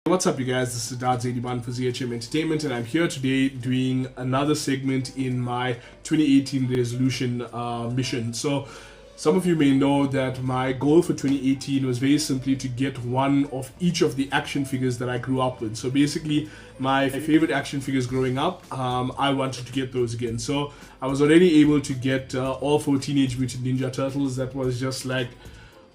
What's up, you guys? This is DarthZadyBun for ZHM Entertainment, and I'm here today doing another segment in my 2018 resolution mission. So some of you may know that my goal for 2018 was very simply to get one of each of the action figures that I grew up with. So basically, my favorite action figures growing up, I wanted to get those again. So I was already able to get all 4 Teenage Mutant Ninja Turtles. That was just like,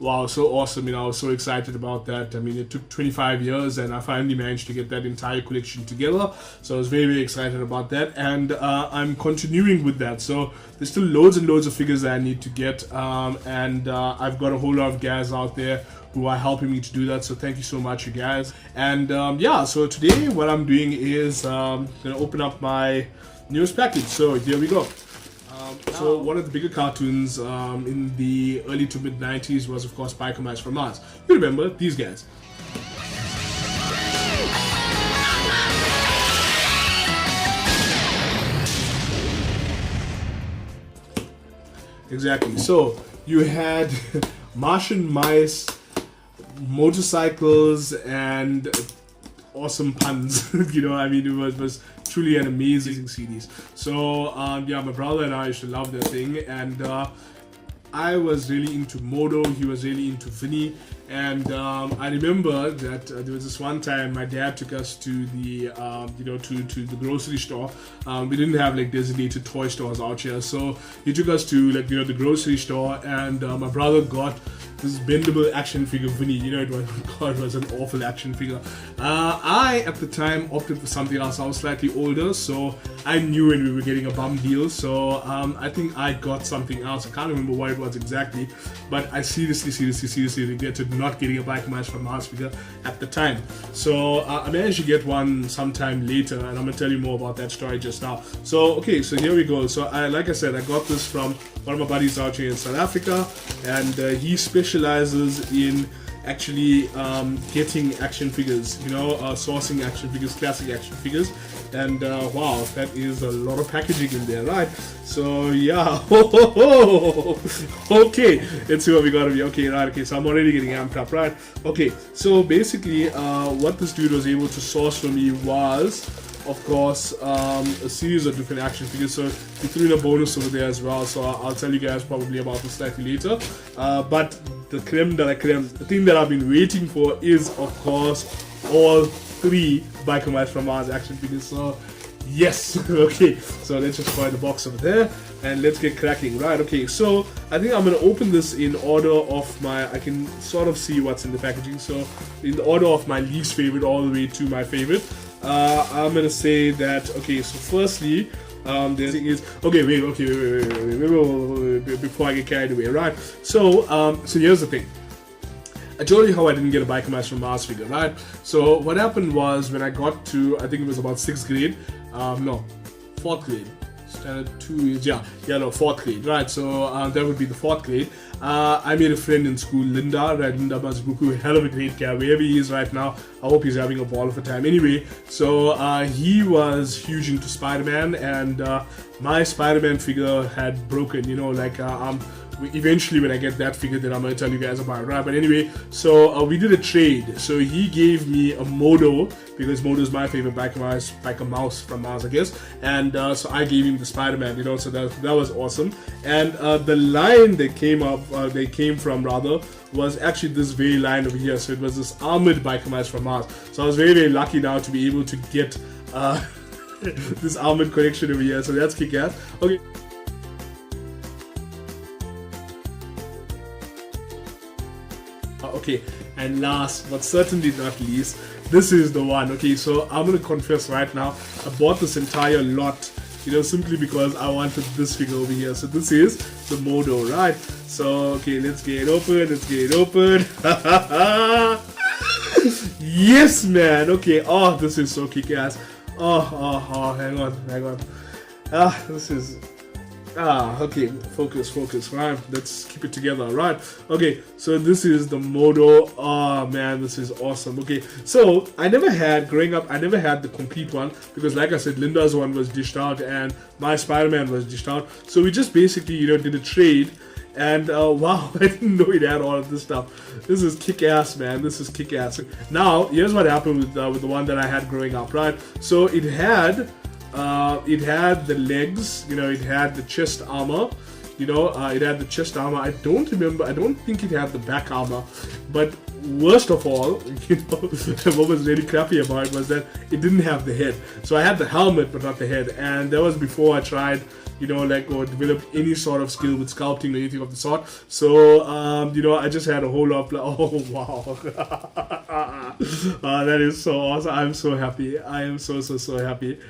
wow, so awesome. I was so excited about that. It took 25 years and I finally managed to get that entire collection together. So I was very, very excited about that. And I'm continuing with that. So there's still loads and loads of figures that I need to get. I've got a whole lot of guys out there who are helping me to do that. So thank you so much, you guys. And yeah, so today what I'm doing is going to open up my newest package. So here we go. So one of the bigger cartoons in the early to mid 90s was, of course, Biker Mice from Mars. You remember these guys. Exactly. So you had Martian mice, motorcycles, and awesome puns. It was truly an amazing series. So yeah, my brother and I used to love that thing, and I was really into Modo, he was really into Vinny, and I remember that there was this one time my dad took us to the to the grocery store. We didn't have like designated toy stores out here, so he took us to like the grocery store, and my brother got this bendable action figure Vinny. It was an awful action figure. I at the time opted for something else. I was slightly older, so I knew when we were getting a bum deal. So I think I got something else. I can't remember what it was exactly, but I seriously regretted not getting a Biker Mice from Mars figure at the time. So I managed to get one sometime later, and I'm gonna tell you more about that story just now. So okay, so here we go. So like I said, I got this from one of my buddies out here in South Africa, and he specializes in actually getting action figures, sourcing action figures, classic action figures, and wow, that is a lot of packaging in there, right? So yeah, okay, let's see what we got of you. Okay, right, okay, so I'm already getting amped up, right? Okay, so basically what this dude was able to source for me was, of course, a series of different action figures. So he threw in a bonus over there as well, so I'll tell you guys probably about this slightly later. But the creme de la creme, the thing that I've been waiting for is, of course, all 3 Biker Mice from Mars action figures. So yes, okay, so let's just find the box over there and let's get cracking. Right, okay, so I think I'm going to open this in order of my, I can sort of see what's in the packaging, so in the order of my least favorite all the way to my favorite. I'm gonna say that, okay, so firstly, the thing is, okay, wait, before I get carried away, right? So here's the thing. I told you how I didn't get a Biker Mice from Mars figure, right? So what happened was, when I got to, I think it was about 6th grade, no, 4th grade, standard 2 years, yeah, no, 4th grade, right? So that would be the 4th grade. I made a friend in school, Linda, right? Linda Mazbuku, hell of a great guy, wherever he is right now. I hope he's having a ball of a time. Anyway, so he was huge into Spider-Man, and my Spider-Man figure had broken, eventually when I get that figure, then I'm going to tell you guys about it, right? But anyway, so we did a trade. So he gave me a Modo, because Modo is my favorite Biker Mouse from Mars, I guess. And so I gave him the Spider-Man, so that was awesome. And the line they came from was actually this very line over here. So it was this armored Biker Mice from Mars. So I was very, very lucky now to be able to get this armored collection over here. So that's kick-ass. Okay. Okay, and last but certainly not least, this is the one. Okay, so I'm gonna confess right now, I bought this entire lot, simply because I wanted this figure over here. So this is the Modo, right? So okay, let's get it open. Yes, man. Okay, oh, this is so kick-ass. Oh, hang on. This is okay, focus, right? Let's keep it together, right? Okay, so this is the Modo. Oh man, this is awesome. Okay, so growing up, I never had the complete one, because like I said, Linda's one was dished out and my Spider-Man was dished out. So we just basically, did a trade, And wow, I didn't know it had all of this stuff. This is kick-ass, man. This is kick-ass. Now, here's what happened with the one that I had growing up, right? So it had the legs, you know, it had the chest armor, you know, it had the chest armor. I don't think it had the back armor, but worst of all, you know, what was really crappy about it was that it didn't have the head. So I had the helmet but not the head, and that was before I tried, you know, like, or developed any sort of skill with sculpting or anything of the sort. So you know, I just had a whole lot of like, oh wow. That is so awesome. I'm so happy. I am so happy.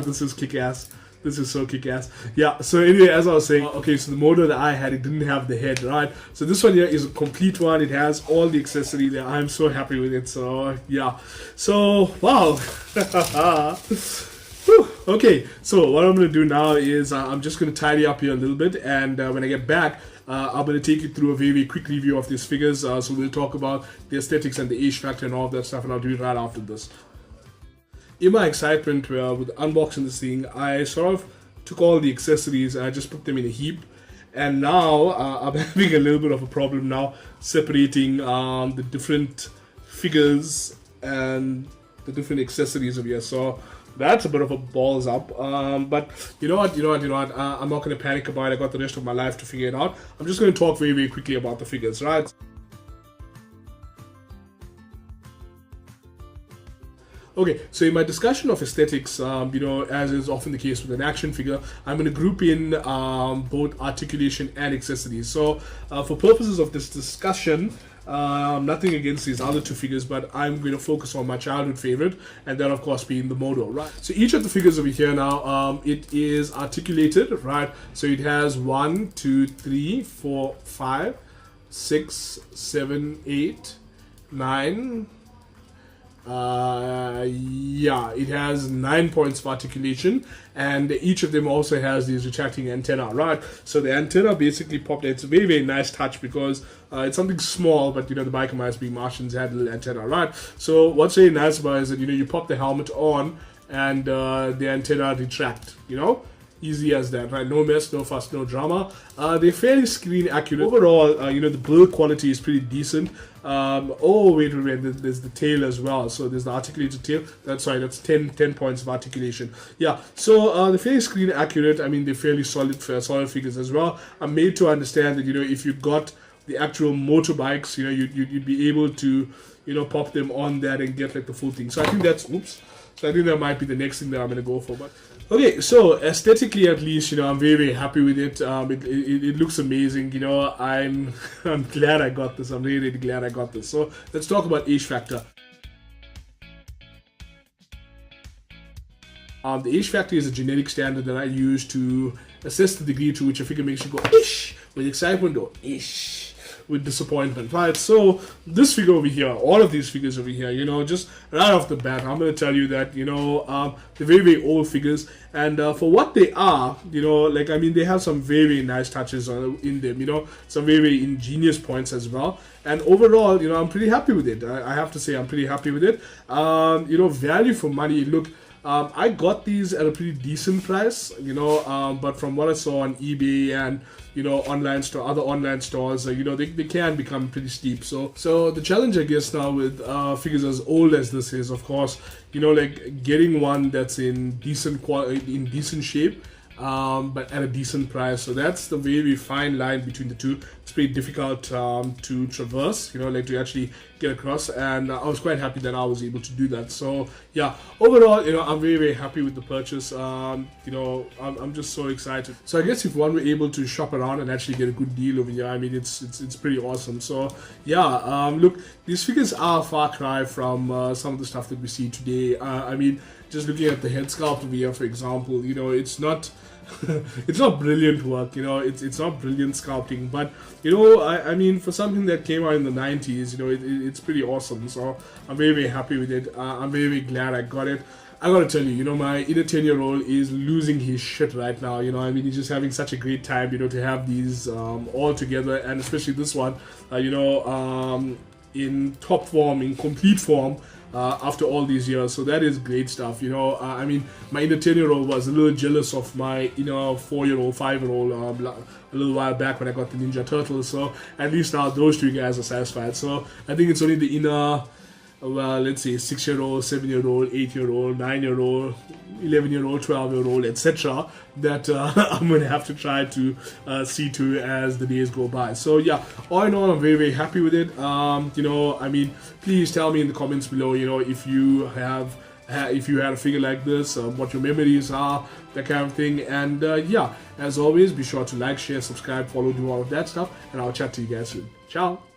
This is kick-ass. This is so kick-ass. Yeah, so anyway, as I was saying, okay, so the motor that I had, it didn't have the head, right? So this one here is a complete one. It has all the accessory there. I'm so happy with it. So, yeah. So, wow. Okay, so what I'm going to do now is I'm just going to tidy up here a little bit. And when I get back, I'm going to take you through a very quick review of these figures. So we'll talk about the aesthetics and the age factor and all of that stuff. And I'll do it right after this. In my excitement with unboxing this thing, I sort of took all the accessories and I just put them in a heap. And now I'm having a little bit of a problem now separating the different figures and the different accessories over here. So that's a bit of a balls up. But you know what? I'm not going to panic about it. I got the rest of my life to figure it out. I'm just going to talk very quickly about the figures, right? Okay, so in my discussion of aesthetics, you know, as is often the case with an action figure, I'm going to group in both articulation and accessories. So for purposes of this discussion, nothing against these other two figures, but I'm going to focus on my childhood favorite, and that of course being the Modo, right? So each of the figures over here now, it is articulated, right? So it has 1, 2, 3, 4, 5, 6, 7, 8, 9. Yeah, it has 9 points of articulation, and each of them also has these retracting antenna, right? So the antenna basically popped. It's a very nice touch because it's something small, but you know, the biker mice being Martians had a little antenna, right? So what's very nice about it is that, you know, you pop the helmet on and the antenna retract, you know. Easy as that, right? No mess, no fuss, no drama. They're fairly screen accurate. Overall, you know, the build quality is pretty decent. Oh, wait, there's the tail as well. So there's the articulated tail. That's 10 points of articulation. Yeah, so they're fairly screen accurate. I mean, they're fairly solid figures as well. I'm made to understand that, you know, if you got the actual motorbikes, you know, you'd be able to, you know, pop them on that and get like the full thing. So I think that's, so I think that might be the next thing that I'm going to go for. But okay, so aesthetically at least, you know, I'm very happy with it. It looks amazing, you know. I'm glad I got this. I'm really glad I got this. So let's talk about age factor. The age factor is a generic standard that I use to assess the degree to which a figure makes you go ish with excitement or ish with disappointment, right? So this figure over here, all of these figures over here, you know, just right off the bat, I'm going to tell you that, you know, they're very old figures, and for what they are, you know, like, I mean, they have some very nice touches in them, you know, some very ingenious points as well, and overall, you know, I'm pretty happy with it. I have to say I'm pretty happy with it. You know, value for money. Look, I got these at a pretty decent price, you know, but from what I saw on eBay and, you know, other online stores, you know, they can become pretty steep. So the challenge, I guess, now with figures as old as this is, of course, you know, like getting one that's in decent quality, in decent shape, but at a decent price. So that's the very fine line between the two. It's pretty difficult to traverse, you know, like to actually get across, and I was quite happy that I was able to do that. So yeah, overall, you know, I'm very happy with the purchase. You know, I'm just so excited. So I guess if one were able to shop around and actually get a good deal over here, I mean, it's pretty awesome. So yeah, look, these figures are a far cry from some of the stuff that we see today. I mean, just looking at the head sculpt over here, for example, you know, it's not it's not brilliant work, you know, it's not brilliant sculpting, but you know, I mean, for something that came out in the 90s, you know, it's pretty awesome. So I'm very happy with it. I'm very glad I got it. I gotta tell you, you know, my inner 10-year-old is losing his shit right now, you know. I mean, he's just having such a great time, you know, to have these all together, and especially this one, you know, in top form, in complete form. after all these years. So that is great stuff, you know. I mean, my inner 10-year-old was a little jealous of my, you know, 4-year-old, 5-year-old a little while back when I got the Ninja Turtles. So at least now those two guys are satisfied. So I think it's only the inner, well, let's say 6-year-old, 7-year-old, 8-year-old, 9-year-old, 11-year-old, 12-year-old, etc. that I'm going to have to try to see to as the days go by. So yeah, all in all, I'm very, very happy with it. You know, I mean, please tell me in the comments below, you know, if you have if you had a figure like this, what your memories are, that kind of thing. And yeah, as always, be sure to like, share, subscribe, follow, do all of that stuff, and I'll chat to you guys soon. Ciao.